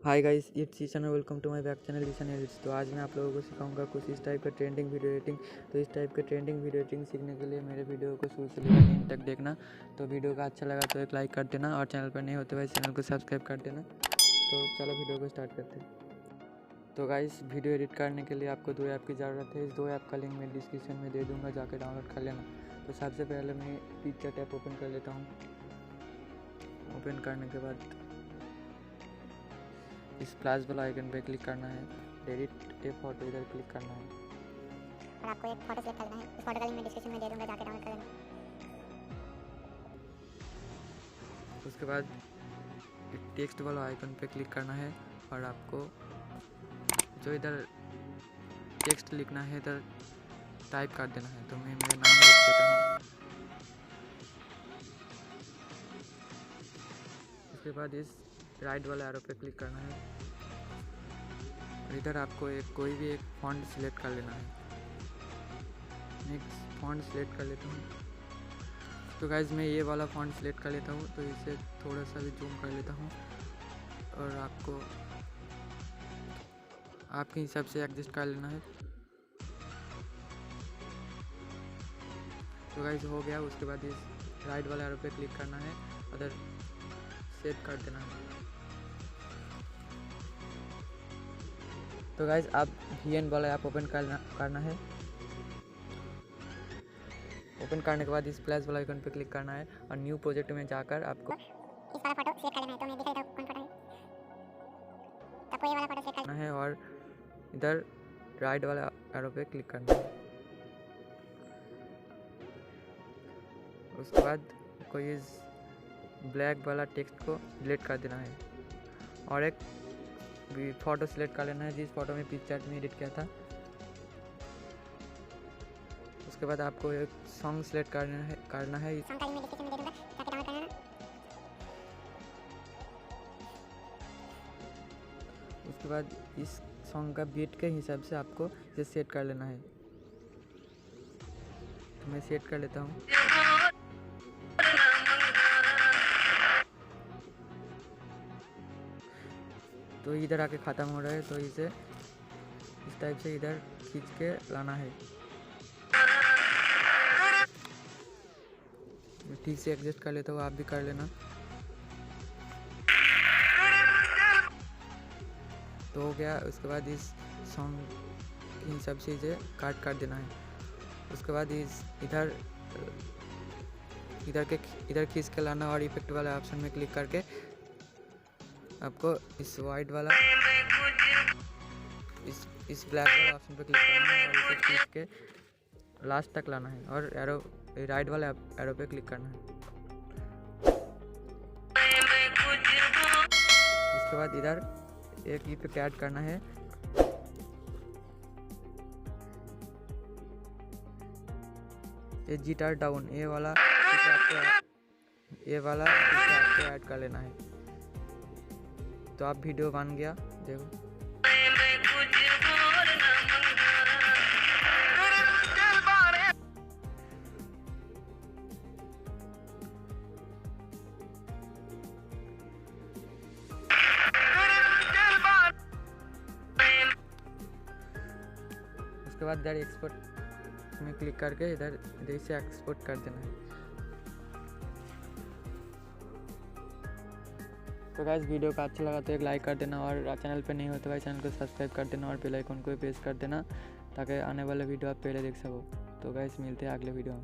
Hi guys, it's Ishaan, welcome to my back channel Ishaan edits. तो आज मैं आप लोगों को सिखाऊंगा कुछ इस टाइप का ट्रेंडिंग वीडियो एडिटिंग। तो इस टाइप के ट्रेंडिंग वीडियो एडिटिंग सीखने के लिए मेरे वीडियो को शुरू से लेकर एंड तक देखना। तो वीडियो का अच्छा लगा तो एक लाइक कर देना और चैनल पर नहीं होते हुए चैनल को सब्सक्राइब कर देना। तो चलो वीडियो को स्टार्ट करते हैं। तो गाइस, वीडियो एडिट करने के लिए आपको 2 ऐप की ज़रूरत है। इस 2 ऐप का लिंक मैं डिस्क्रिप्शन में दे दूँगा, जाकर डाउनलोड कर लेना। तो सबसे पहले मैं पिक्चर ऐप ओपन कर लेता हूँ। ओपन करने के बाद इस प्लस वाला आइकन पे क्लिक करना है, एडिट ए फोटो इधर क्लिक करना है और आपको एक फोटो सेलेक्ट करना है। उस फोटो का लिंक मैं डिस्क्रिप्शन में दे दूंगा, जाकर डाउनलोड कर लेना। उसके बाद टेक्स्ट वाला आइकन पे क्लिक करना है और आपको जो इधर टेक्स्ट लिखना है इधर टाइप कर देना है। तो मैं मेरा नाम लिख देता हूँ। उसके बाद इस राइट वाला एरो पे क्लिक करना है और इधर आपको कोई भी एक फॉन्ट सिलेक्ट कर लेना है। नेक्स्ट फॉन्ट सिलेक्ट कर लेता हूँ। तो गाइज मैं ये वाला फॉन्ट सिलेक्ट कर लेता हूँ। तो इसे थोड़ा सा भी जूम कर लेता हूँ और आपको आपके हिसाब से एडजस्ट कर लेना है। तो गाइज हो गया। उसके बाद इस राइट वाला एरो पे क्लिक करना है, उधर सेव कर देना है। तो गाइज आप VN वाला ऐप ओपन करना है। ओपन करने के बाद इस प्लस वाला आइकन पे क्लिक करना है और न्यू प्रोजेक्ट में जाकर आपको इस वाला फोटो सेलेक्ट कर लेना है। तो मैं दिखा देता हूं कौन फोटो है। आपको ये वाला फोटो सेलेक्ट करना है और इधर राइट वाला एरो पे क्लिक करना है। उसके बाद कोई इस ब्लैक वाला टेक्स्ट को डिलीट कर देना है और एक फ़ोटो सिलेक्ट कर लेना है जिस फोटो में पिक्चर में एडिट किया था। उसके बाद आपको एक सॉन्ग सिलेक्ट करना है सॉन्ग का लिंक मैं डिस्क्रिप्शन में दे दूंगा, जाकर डाउनलोड कर लेना। उसके बाद इस सॉन्ग का बीट के हिसाब से आपको इसे सेट कर लेना है। तो मैं सेट कर लेता हूँ। तो इधर आके ख़त्म हो रहा है, तो इसे इस टाइप से इधर खींच के लाना है। ठीक से एडजस्ट कर लेता हूँ, आप भी कर लेना। तो हो गया। उसके बाद इस सॉन्ग के हिसाब से इसे काट कर देना है। उसके बाद इस इधर खींच के लाना और इफेक्ट वाला ऑप्शन में क्लिक करके आपको इस वाइट वाला इस ब्लैक वाला ऑप्शन पे क्लिक करना है और इसे खींच के लास्ट तक लाना है और एरो राइट वाला एरो पे क्लिक करना है। उसके बाद इधर एक इफेक्ट ऐड करना है। ये गिटार डाउन ये वाला आपको ऐड कर लेना है। तो आप वीडियो बन गया, देखो। उसके बाद इधर एक्सपोर्ट में क्लिक करके इधर से एक्सपोर्ट कर देना है। तो गाइस, वीडियो का अच्छा लगा तो एक लाइक कर देना और चैनल पे नहीं हो तो भाई चैनल को सब्सक्राइब कर देना और बेल आइकन को प्रेस कर देना ताकि आने वाले वीडियो आप पहले देख सको। तो गाइस, मिलते हैं अगले वीडियो में।